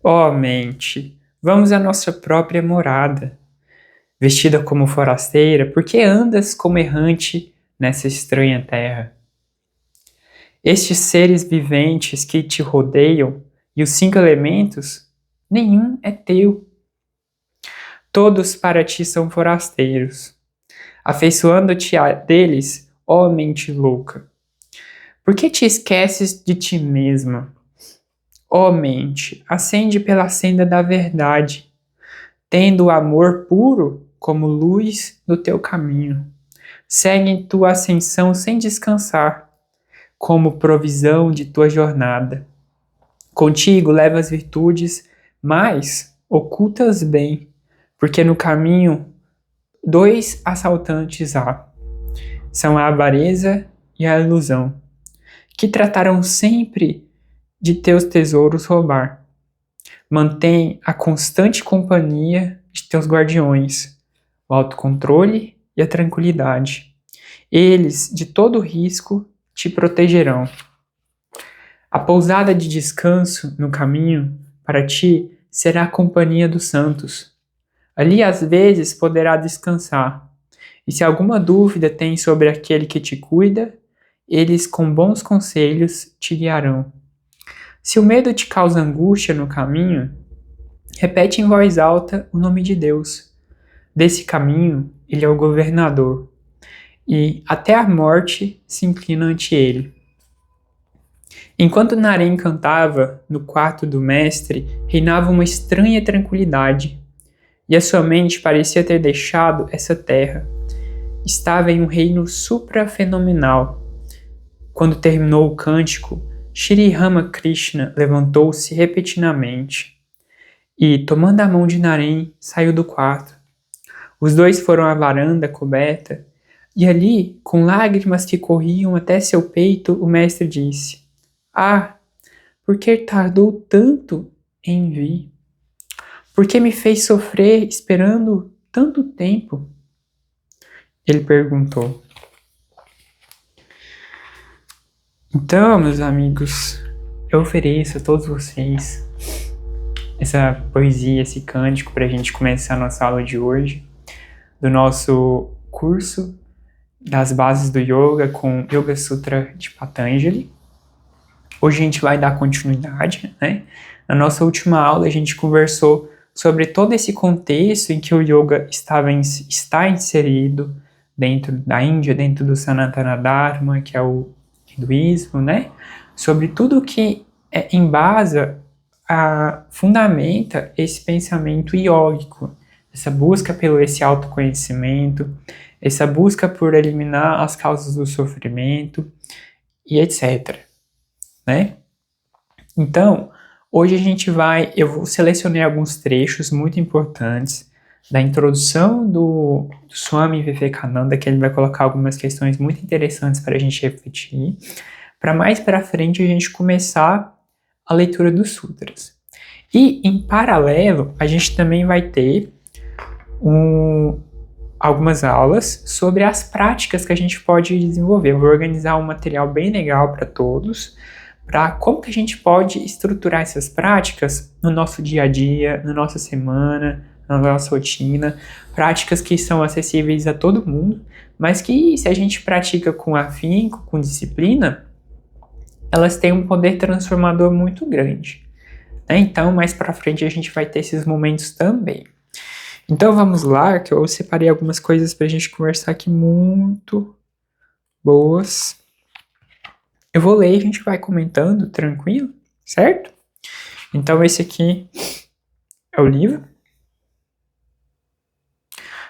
Ó mente, vamos à nossa própria morada. Vestida como forasteira, por que andas como errante nessa estranha terra? Estes seres viventes que te rodeiam e os 5 elementos, nenhum é teu. Todos para ti são forasteiros, afeiçoando-te a deles, ó mente louca. Por que te esqueces de ti mesma? Ó mente, acende pela senda da verdade, tendo o amor puro como luz do teu caminho. Segue em tua ascensão sem descansar, como provisão de tua jornada. Contigo leva as virtudes, mas ocultas bem, porque no caminho 2 assaltantes há. São a avareza e a ilusão, que tratarão sempre de teus tesouros roubar. Mantém a constante companhia de teus guardiões, o autocontrole e a tranquilidade. Eles, de todo risco, te protegerão. A pousada de descanso no caminho, para ti, será a companhia dos santos. Ali, às vezes, poderá descansar. E se alguma dúvida tens sobre aquele que te cuida, eles, com bons conselhos, te guiarão. Se o medo te causa angústia no caminho, repete em voz alta o nome de Deus. Desse caminho, ele é o governador, e até a morte se inclina ante ele. Enquanto Naren cantava no quarto do mestre, reinava uma estranha tranquilidade, e a sua mente parecia ter deixado essa terra. Estava em um reino suprafenomenal. Quando terminou o cântico, Shri Ramakrishna levantou-se repentinamente e, tomando a mão de Naren, saiu do quarto. Os dois foram à varanda coberta e ali, com lágrimas que corriam até seu peito, o mestre disse: Ah, por que tardou tanto em vir? Por que me fez sofrer esperando tanto tempo? Ele perguntou. Então, meus amigos, eu ofereço a todos vocês essa poesia, esse cântico para a gente começar a nossa aula de hoje, do nosso curso das bases do yoga com Yoga Sutra de Patanjali. Hoje a gente vai dar continuidade, né? Na nossa última aula a gente conversou sobre todo esse contexto em que o yoga está inserido dentro da Índia, dentro do Sanatana Dharma, que é o hinduísmo, né? Sobre tudo que embasa, fundamenta esse pensamento iógico, essa busca pelo esse autoconhecimento, essa busca por eliminar as causas do sofrimento e etc. Né? Então, hoje eu vou selecionar alguns trechos muito importantes da introdução do Swami Vivekananda, que ele vai colocar algumas questões muito interessantes para a gente refletir, para mais para frente a gente começar a leitura dos sutras. E, em paralelo, a gente também vai ter algumas aulas sobre as práticas que a gente pode desenvolver. Eu vou organizar um material bem legal para todos, para como que a gente pode estruturar essas práticas no nosso dia a dia, na nossa semana, na nossa rotina, práticas que são acessíveis a todo mundo, mas que se a gente pratica com afinco, com disciplina, elas têm um poder transformador muito grande. Né? Então, mais para frente a gente vai ter esses momentos também. Então vamos lá, que eu separei algumas coisas para a gente conversar aqui muito boas. Eu vou ler e a gente vai comentando, tranquilo, certo? Então esse aqui é o livro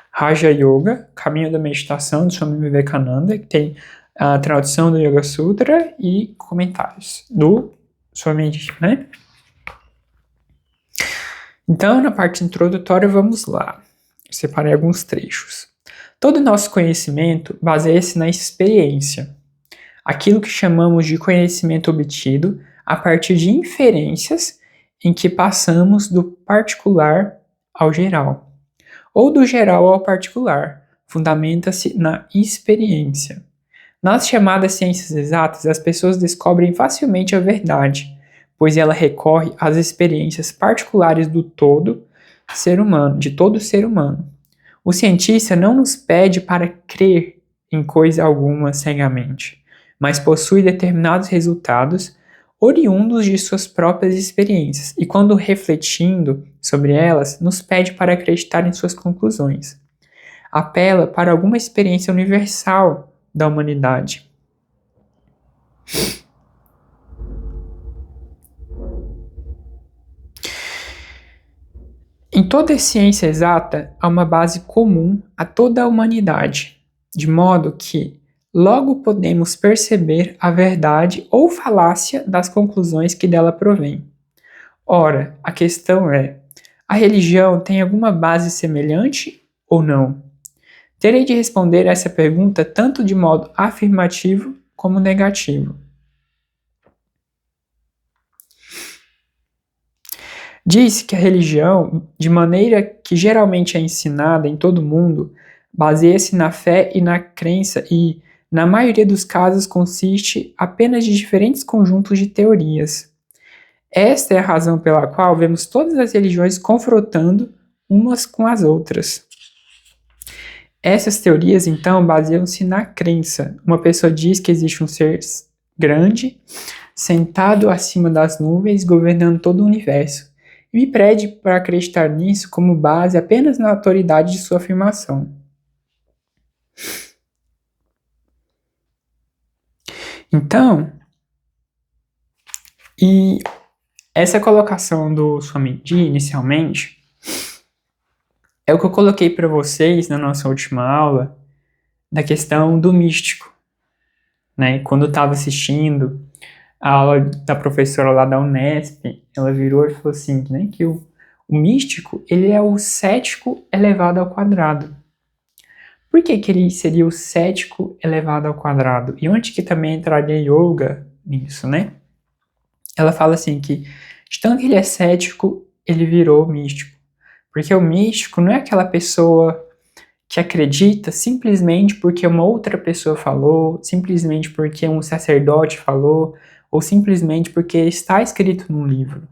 Raja Yoga, Caminho da Meditação, do Swami Vivekananda, que tem a tradução do Yoga Sutra e comentários do Swami, né? Então, na parte introdutória, vamos lá. Eu separei alguns trechos. Todo nosso conhecimento baseia-se na experiência, aquilo que chamamos de conhecimento obtido a partir de inferências em que passamos do particular ao geral, ou do geral ao particular, fundamenta-se na experiência. Nas chamadas ciências exatas, as pessoas descobrem facilmente a verdade, pois ela recorre às experiências particulares do todo ser humano, de todo ser humano. O cientista não nos pede para crer em coisa alguma cegamente, mas possui determinados resultados oriundos de suas próprias experiências, e quando refletindo sobre elas, nos pede para acreditar em suas conclusões. Apela para alguma experiência universal da humanidade. Em toda ciência exata, há uma base comum a toda a humanidade, de modo que logo podemos perceber a verdade ou falácia das conclusões que dela provém. Ora, a questão é: a religião tem alguma base semelhante ou não? Terei de responder essa pergunta tanto de modo afirmativo como negativo. Diz que a religião, de maneira que geralmente é ensinada em todo o mundo, baseia-se na fé e na crença e, na maioria dos casos, consiste apenas de diferentes conjuntos de teorias. Esta é a razão pela qual vemos todas as religiões confrontando umas com as outras. Essas teorias, então, baseiam-se na crença. Uma pessoa diz que existe um ser grande, sentado acima das nuvens, governando todo o universo, e me pede para acreditar nisso como base apenas na autoridade de sua afirmação. Então, e essa colocação do Swamiji, inicialmente, é o que eu coloquei para vocês na nossa última aula, da questão do místico. Né? Quando eu estava assistindo a aula da professora lá da Unesp, ela virou e falou assim, né, que o místico, ele é o cético elevado ao quadrado. Por que ele seria o cético elevado ao quadrado? E onde que também entraria yoga nisso, né? Ela fala assim que, de tanto que ele é cético, ele virou místico. Porque o místico não é aquela pessoa que acredita simplesmente porque uma outra pessoa falou, simplesmente porque um sacerdote falou, ou simplesmente porque está escrito num livro.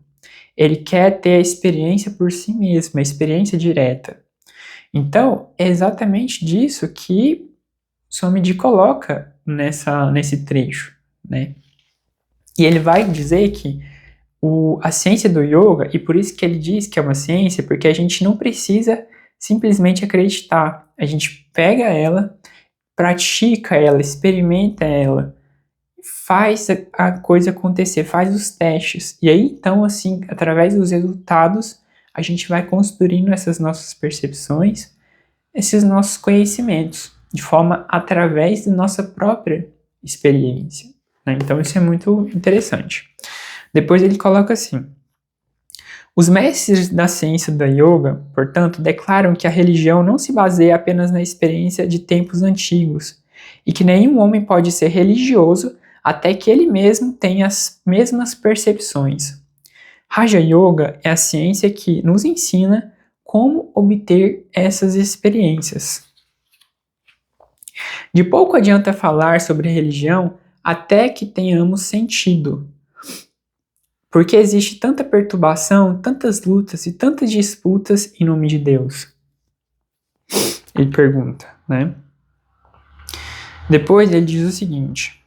Ele quer ter a experiência por si mesmo, a experiência direta. Então, é exatamente disso que Swamiji coloca nesse trecho, né? E ele vai dizer que a ciência do yoga, e por isso que ele diz que é uma ciência, porque a gente não precisa simplesmente acreditar. A gente pega ela, pratica ela, experimenta ela, faz a coisa acontecer, faz os testes. E aí, então, assim, através dos resultados, a gente vai construindo essas nossas percepções, esses nossos conhecimentos, de forma através da nossa própria experiência. Né? Então, isso é muito interessante. Depois ele coloca assim: os mestres da ciência da yoga, portanto, declaram que a religião não se baseia apenas na experiência de tempos antigos e que nenhum homem pode ser religioso até que ele mesmo tenha as mesmas percepções. Raja Yoga é a ciência que nos ensina como obter essas experiências. De pouco adianta falar sobre religião até que tenhamos sentido. Porque existe tanta perturbação, tantas lutas e tantas disputas em nome de Deus? Ele pergunta, né? Depois ele diz o seguinte: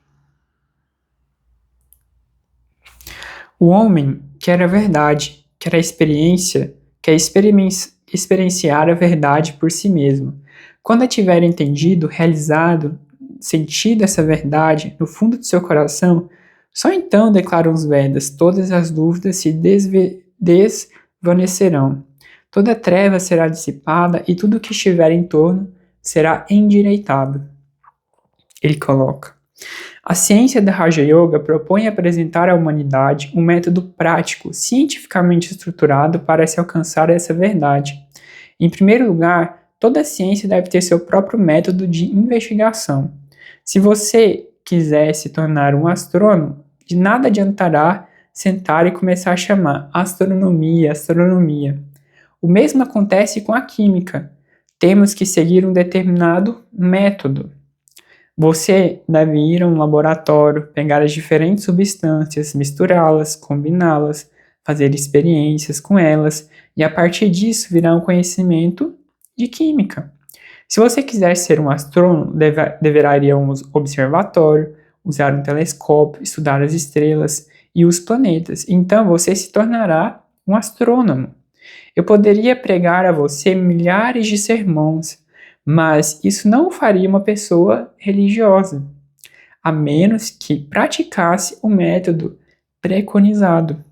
o homem quer a verdade, quer a experiência, quer experienciar a verdade por si mesmo. Quando a tiver entendido, realizado, sentido essa verdade no fundo do seu coração, só então, declaram os Vedas, todas as dúvidas se desvanecerão. Toda treva será dissipada e tudo que estiver em torno será endireitado. Ele coloca: a ciência da Raja Yoga propõe apresentar à humanidade um método prático, cientificamente estruturado para se alcançar essa verdade. Em primeiro lugar, toda ciência deve ter seu próprio método de investigação. Se você quiser se tornar um astrônomo, de nada adiantará sentar e começar a chamar astronomia, astronomia. O mesmo acontece com a química. Temos que seguir um determinado método. Você deve ir a um laboratório, pegar as diferentes substâncias, misturá-las, combiná-las, fazer experiências com elas e a partir disso virá um conhecimento de química. Se você quiser ser um astrônomo, deverá ir a um observatório, usar um telescópio, estudar as estrelas e os planetas. Então você se tornará um astrônomo. Eu poderia pregar a você milhares de sermões, mas isso não o faria uma pessoa religiosa, a menos que praticasse o método preconizado.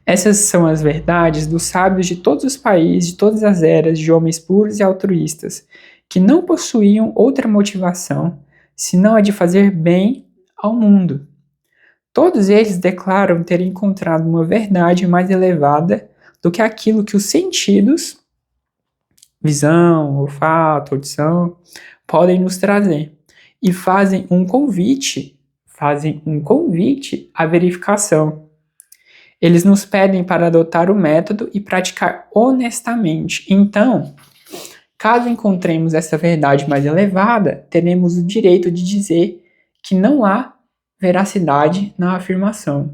Essas são as verdades dos sábios de todos os países, de todas as eras, de homens puros e altruístas, que não possuíam outra motivação senão a de fazer bem ao mundo. Todos eles declaram ter encontrado uma verdade mais elevada do que aquilo que os sentidos, visão, olfato, audição, podem nos trazer. E fazem um convite à verificação. Eles nos pedem para adotar o método e praticar honestamente. Então, caso encontremos essa verdade mais elevada, teremos o direito de dizer que não há veracidade na afirmação.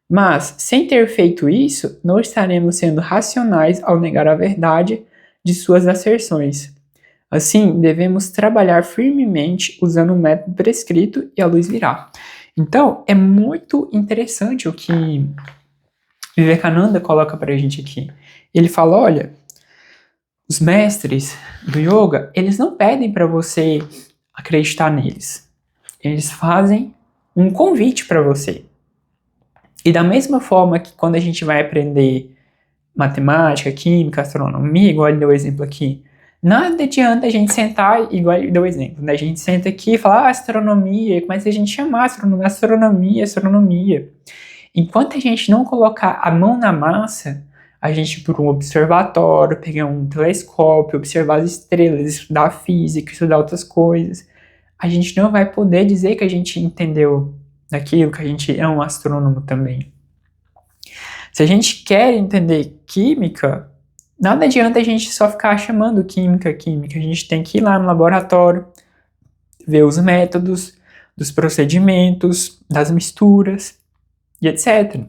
Mas, sem ter feito isso, não estaremos sendo racionais ao negar a verdade de suas asserções. Assim, devemos trabalhar firmemente usando o método prescrito e a luz virá. Então, é muito interessante o que Vivekananda coloca para a gente aqui. Ele fala, olha, os mestres do yoga, eles não pedem para você acreditar neles. Eles fazem um convite para você. E da mesma forma que quando a gente vai aprender matemática, química, astronomia, igual ele deu o exemplo aqui, nada adianta a gente sentar, igual ele deu o exemplo, né? A gente senta aqui e fala, astronomia, começa a gente chamar astronomia. Enquanto a gente não colocar a mão na massa, a gente ir por um observatório, pegar um telescópio, observar as estrelas, estudar física, estudar outras coisas, a gente não vai poder dizer que a gente entendeu daquilo, que a gente é um astrônomo também. Se a gente quer entender química, nada adianta a gente só ficar chamando química. A gente tem que ir lá no laboratório, ver os métodos, dos procedimentos, das misturas e etc.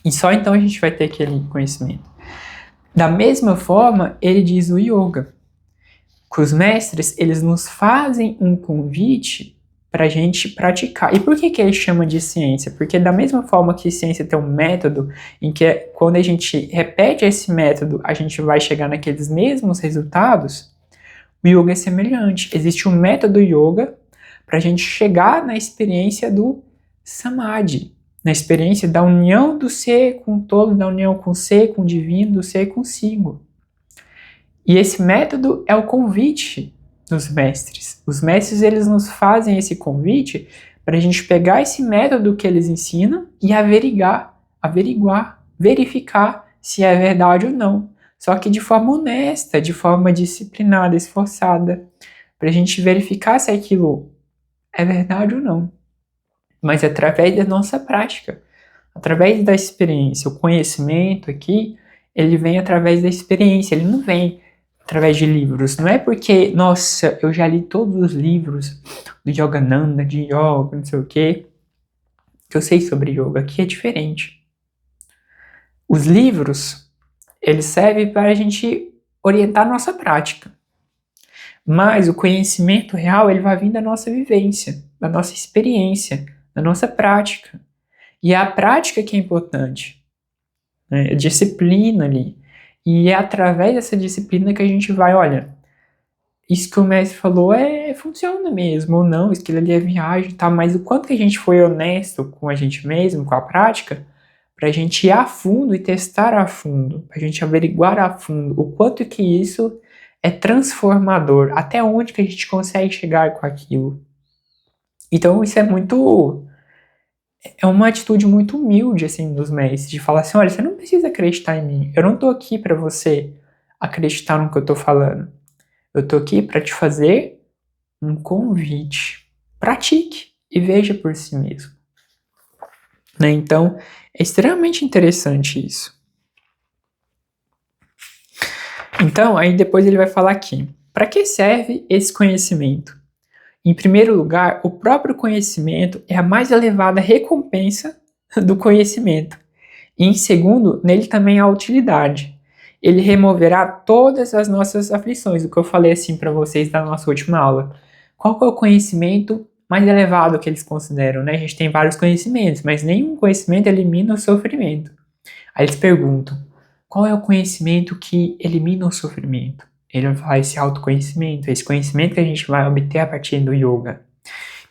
E só então a gente vai ter aquele conhecimento. Da mesma forma, ele diz o yoga, que os mestres, eles nos fazem um convite para a gente praticar. E por que ele chama de ciência? Porque da mesma forma que ciência tem um método, em que quando a gente repete esse método, a gente vai chegar naqueles mesmos resultados, o yoga é semelhante. Existe um método yoga para a gente chegar na experiência do samadhi, na experiência da união do ser com o todo, da união com o ser, com o divino, do ser consigo. E esse método é o convite dos mestres. Os mestres, eles nos fazem esse convite para a gente pegar esse método que eles ensinam e averiguar, verificar se é verdade ou não. Só que de forma honesta, de forma disciplinada, esforçada, para a gente verificar se aquilo é verdade ou não. Mas através da nossa prática, através da experiência. O conhecimento aqui, ele vem através da experiência, ele não vem através de livros. Não é porque, nossa, eu já li todos os livros do Yogananda, de yoga, não sei o quê, que eu sei sobre yoga. Aqui é diferente. Os livros, eles servem para a gente orientar a nossa prática. Mas o conhecimento real, ele vai vir da nossa vivência, da nossa experiência, da nossa prática. E é a prática que é importante, né? A disciplina ali. E é através dessa disciplina que a gente vai, olha, isso que o mestre falou funciona mesmo, ou não, isso que ali é viagem, tá? Mas o quanto que a gente foi honesto com a gente mesmo, com a prática, pra gente ir a fundo e testar a fundo, pra gente averiguar a fundo o quanto que isso é transformador, até onde que a gente consegue chegar com aquilo. Então isso é uma atitude muito humilde, assim, dos mestres, de falar assim, olha, você não precisa acreditar em mim, eu não tô aqui para você acreditar no que eu tô falando, eu tô aqui para te fazer um convite, pratique e veja por si mesmo, né? Então, é extremamente interessante isso. Então, aí depois ele vai falar aqui, para que serve esse conhecimento? Em primeiro lugar, o próprio conhecimento é a mais elevada recompensa do conhecimento. E em segundo, nele também há utilidade. Ele removerá todas as nossas aflições, o que eu falei assim para vocês da nossa última aula. Qual que é o conhecimento mais elevado que eles consideram, né? A gente tem vários conhecimentos, mas nenhum conhecimento elimina o sofrimento. Aí eles perguntam, qual é o conhecimento que elimina o sofrimento? Ele vai falar esse autoconhecimento, esse conhecimento que a gente vai obter a partir do yoga.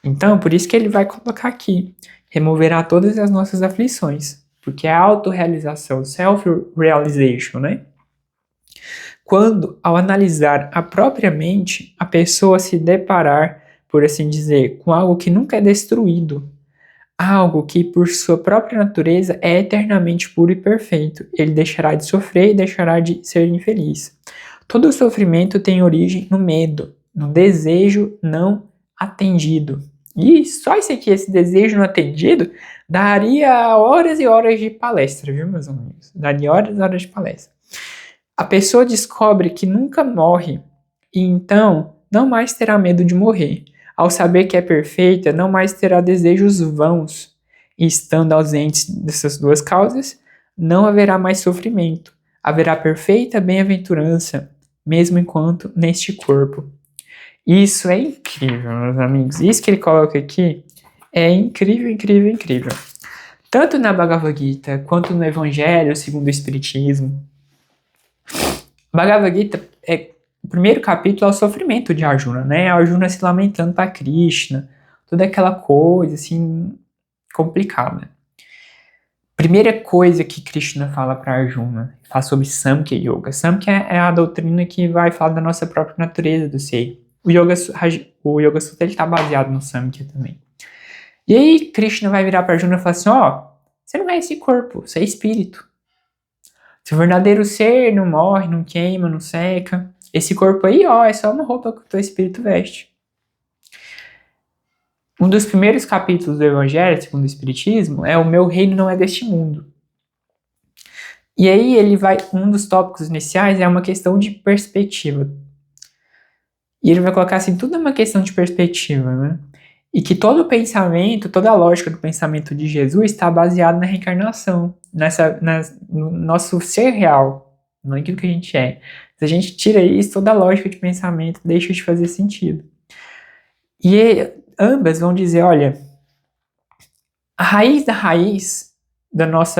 Então, por isso que ele vai colocar aqui, removerá todas as nossas aflições, porque é a autorrealização, self-realization, né? Quando, ao analisar a própria mente, a pessoa se deparar, por assim dizer, com algo que nunca é destruído, algo que, por sua própria natureza, é eternamente puro e perfeito, ele deixará de sofrer e deixará de ser infeliz. Todo sofrimento tem origem no medo, no desejo não atendido. E só isso aqui, esse desejo não atendido, daria horas e horas de palestra, viu, meus amigos? Daria horas e horas de palestra. A pessoa descobre que nunca morre e então não mais terá medo de morrer. Ao saber que é perfeita, não mais terá desejos vãos. E estando ausentes dessas duas causas, não haverá mais sofrimento. Haverá perfeita bem-aventurança, mesmo enquanto neste corpo. Isso é incrível, meus amigos. Isso que ele coloca aqui é incrível, incrível, incrível. Tanto na Bhagavad Gita, quanto no Evangelho segundo o Espiritismo. Bhagavad Gita, o primeiro capítulo é o sofrimento de Arjuna, né? Arjuna se lamentando para Krishna, toda aquela coisa, assim, complicada. Primeira coisa que Krishna fala para Arjuna, fala sobre Samkhya Yoga. Samkhya é a doutrina que vai falar da nossa própria natureza do ser. O Yoga Sutra está baseado no Samkhya também. E aí Krishna vai virar para Arjuna e falar assim, você não é esse corpo, você é espírito. Seu verdadeiro ser não morre, não queima, não seca. Esse corpo aí, é só uma roupa que o teu espírito veste. Um dos primeiros capítulos do Evangelho, segundo o Espiritismo, é o meu reino não é deste mundo. E aí um dos tópicos iniciais é uma questão de perspectiva. E ele vai colocar assim, tudo é uma questão de perspectiva, né? E que todo o pensamento, toda a lógica do pensamento de Jesus está baseado na reencarnação, no nosso ser real, naquilo que a gente é. Se a gente tira isso, toda a lógica de pensamento deixa de fazer sentido. E ambas vão dizer, olha, a raiz do nosso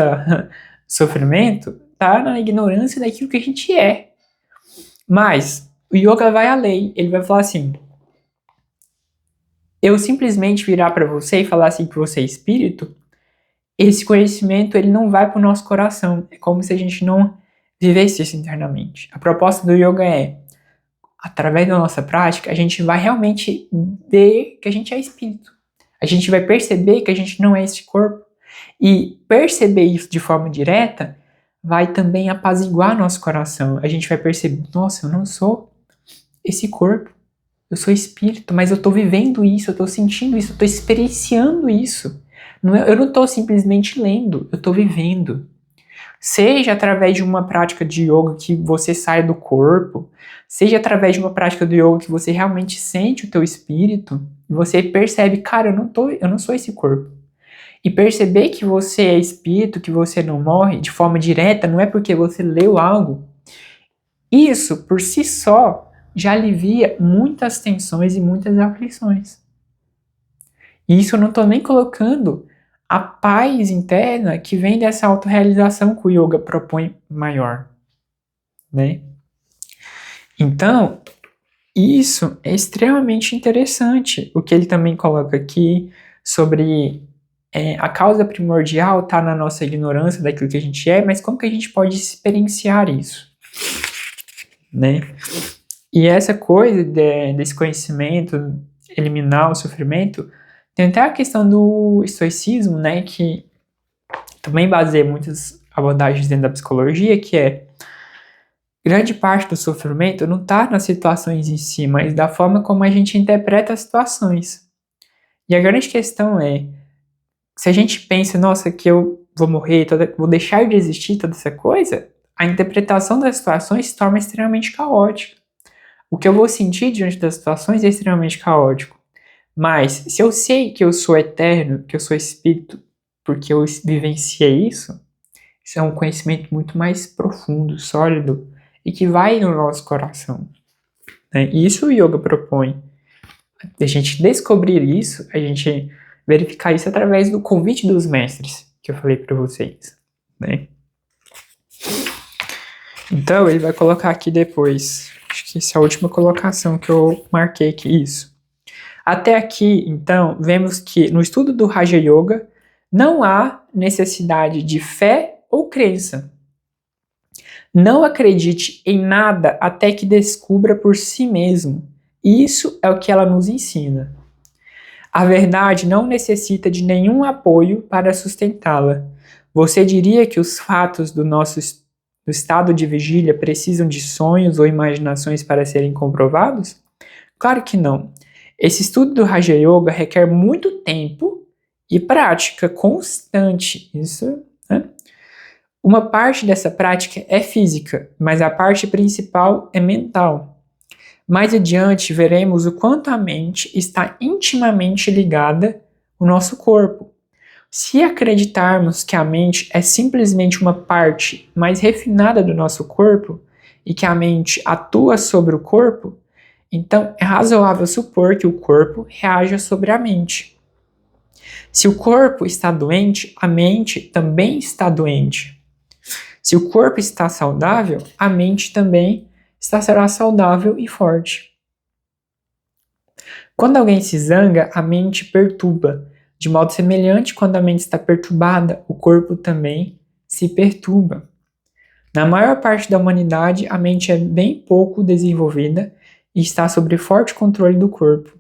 sofrimento está na ignorância daquilo que a gente é. Mas o yoga vai além, ele vai falar assim, eu simplesmente virar para você e falar assim que você é espírito, esse conhecimento ele não vai para o nosso coração, é como se a gente não vivesse isso internamente. A proposta do yoga é, através da nossa prática, a gente vai realmente ver que a gente é espírito. A gente vai perceber que a gente não é esse corpo. E perceber isso de forma direta vai também apaziguar nosso coração. A gente vai perceber, nossa, eu não sou esse corpo. Eu sou espírito, mas eu tô vivendo isso, eu tô sentindo isso, eu tô experienciando isso. Eu não tô simplesmente lendo, eu tô vivendo. Seja através de uma prática de yoga que você sai do corpo, seja através de uma prática do yoga que você realmente sente o teu espírito, e você percebe, cara, eu não sou esse corpo. E perceber que você é espírito, que você não morre de forma direta, não é porque você leu algo. Isso, por si só, já alivia muitas tensões e muitas aflições. E isso eu não estou nem colocando a paz interna que vem dessa autorrealização que o yoga propõe maior, né? Então, isso é extremamente interessante. O que ele também coloca aqui sobre a causa primordial está na nossa ignorância daquilo que a gente é, mas como que a gente pode experienciar isso, né? E essa coisa desse conhecimento, eliminar o sofrimento, tem até a questão do estoicismo, né, que também baseia muitas abordagens dentro da psicologia, que é grande parte do sofrimento não está nas situações em si, mas da forma como a gente interpreta as situações. E a grande questão é, se a gente pensa, nossa, que eu vou morrer, vou deixar de existir toda essa coisa, a interpretação das situações se torna extremamente caótica. O que eu vou sentir diante das situações é extremamente caótico. Mas se eu sei que eu sou eterno, que eu sou espírito, porque eu vivenciei isso é um conhecimento muito mais profundo, sólido e que vai no nosso coração, né? E isso o yoga propõe. A gente descobrir isso, a gente verificar isso através do convite dos mestres que eu falei para vocês, né? Então ele vai colocar aqui depois. Acho que essa é a última colocação que eu marquei aqui, isso. Até aqui, então, vemos que no estudo do Raja Yoga não há necessidade de fé ou crença. Não acredite em nada até que descubra por si mesmo. Isso é o que ela nos ensina. A verdade não necessita de nenhum apoio para sustentá-la. Você diria que os fatos do nosso estado de vigília precisam de sonhos ou imaginações para serem comprovados? Claro que não. Esse estudo do Raja Yoga requer muito tempo e prática constante. Isso, né? Uma parte dessa prática é física, mas a parte principal é mental. Mais adiante, veremos o quanto a mente está intimamente ligada ao nosso corpo. Se acreditarmos que a mente é simplesmente uma parte mais refinada do nosso corpo e que a mente atua sobre o corpo, então é razoável supor que o corpo reaja sobre a mente. Se o corpo está doente, a mente também está doente. Se o corpo está saudável, a mente também será saudável e forte. Quando alguém se zanga, a mente perturba. De modo semelhante, quando a mente está perturbada, o corpo também se perturba. Na maior parte da humanidade, a mente é bem pouco desenvolvida e está sob forte controle do corpo.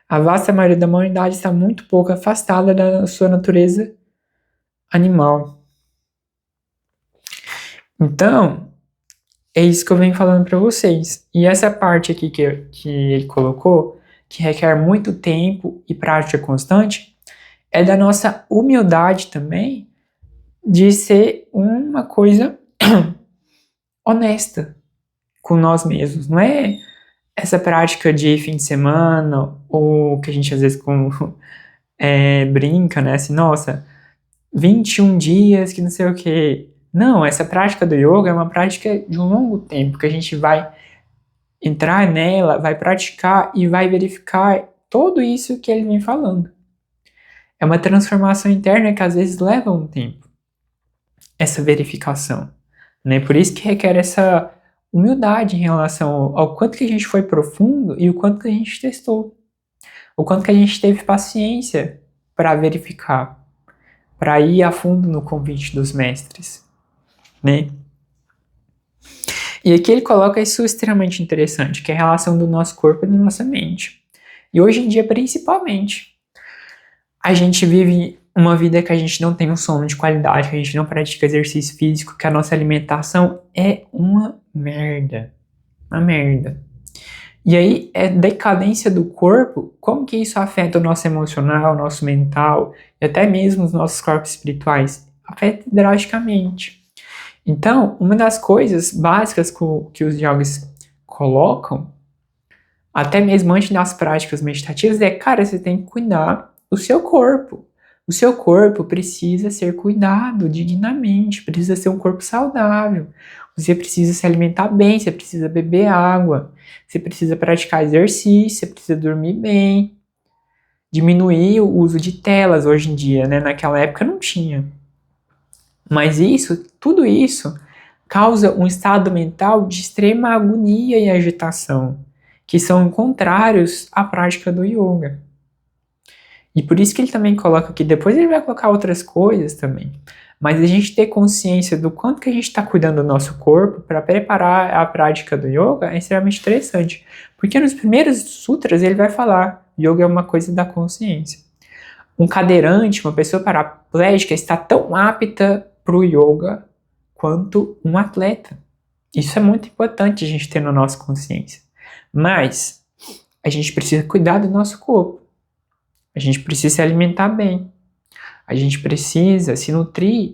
A vasta maioria da humanidade está muito pouco afastada da sua natureza animal. Então, é isso que eu venho falando para vocês. E essa parte aqui que ele colocou, que requer muito tempo e prática constante, é da nossa humildade também de ser uma coisa honesta com nós mesmos. Não é essa prática de fim de semana, ou que a gente às vezes brinca, né? Assim, nossa, 21 dias que não sei o que. Não, essa prática do yoga é uma prática de um longo tempo, que a gente vai entrar nela, vai praticar e vai verificar tudo isso que ele vem falando. É uma transformação interna que às vezes leva um tempo, essa verificação, né? Por isso que requer essa humildade em relação ao quanto que a gente foi profundo e o quanto que a gente testou, o quanto que a gente teve paciência para verificar, para ir a fundo no convite dos mestres, né? E aqui ele coloca isso extremamente interessante, que é a relação do nosso corpo e da nossa mente. E hoje em dia, principalmente, a gente vive uma vida que a gente não tem um sono de qualidade, que a gente não pratica exercício físico, que a nossa alimentação é uma merda. Uma merda. E aí, é decadência do corpo, como que isso afeta o nosso emocional, o nosso mental, e até mesmo os nossos corpos espirituais? Afeta drasticamente. Então, uma das coisas básicas que os yogis colocam, até mesmo antes das práticas meditativas, é, cara, você tem que cuidar do seu corpo. O seu corpo precisa ser cuidado dignamente, precisa ser um corpo saudável. Você precisa se alimentar bem, você precisa beber água, você precisa praticar exercício, você precisa dormir bem. Diminuir o uso de telas hoje em dia, né? Naquela época não tinha. Mas tudo isso causa um estado mental de extrema agonia e agitação, que são contrários à prática do yoga. E por isso que ele também coloca aqui, depois ele vai colocar outras coisas também, mas a gente ter consciência do quanto que a gente está cuidando do nosso corpo para preparar a prática do yoga é extremamente interessante, porque nos primeiros sutras ele vai falar, yoga é uma coisa da consciência. Um cadeirante, uma pessoa paraplégica está tão apta para o yoga quanto um atleta. Isso é muito importante a gente ter na nossa consciência. Mas a gente precisa cuidar do nosso corpo. A gente precisa se alimentar bem. A gente precisa se nutrir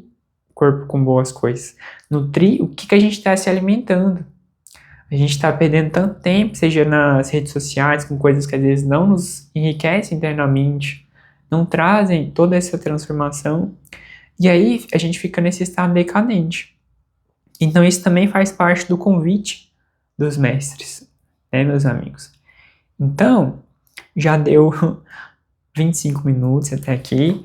o corpo com boas coisas. Nutrir o que a gente está se alimentando. A gente está perdendo tanto tempo, seja nas redes sociais, com coisas que às vezes não nos enriquecem internamente, não trazem toda essa transformação, e aí a gente fica nesse estado decadente. Então isso também faz parte do convite dos mestres, né, meus amigos? Então, já deu 25 minutos até aqui.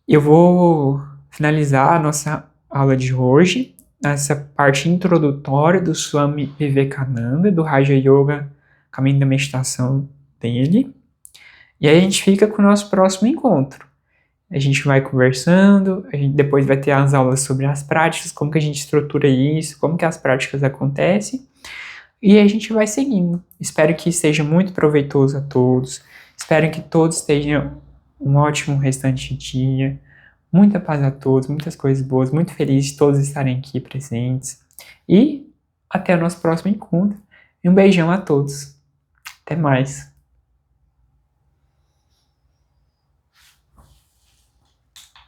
Eu vou finalizar a nossa aula de hoje, essa parte introdutória do Swami Vivekananda, do Raja Yoga, caminho da meditação dele. E aí a gente fica com o nosso próximo encontro. A gente vai conversando, a gente depois vai ter as aulas sobre as práticas, como que a gente estrutura isso, como que as práticas acontecem. E a gente vai seguindo. Espero que seja muito proveitoso a todos. Espero que todos tenham um ótimo restante de dia. Muita paz a todos, muitas coisas boas. Muito feliz de todos estarem aqui presentes. E até o nosso próximo encontro. E um beijão a todos. Até mais.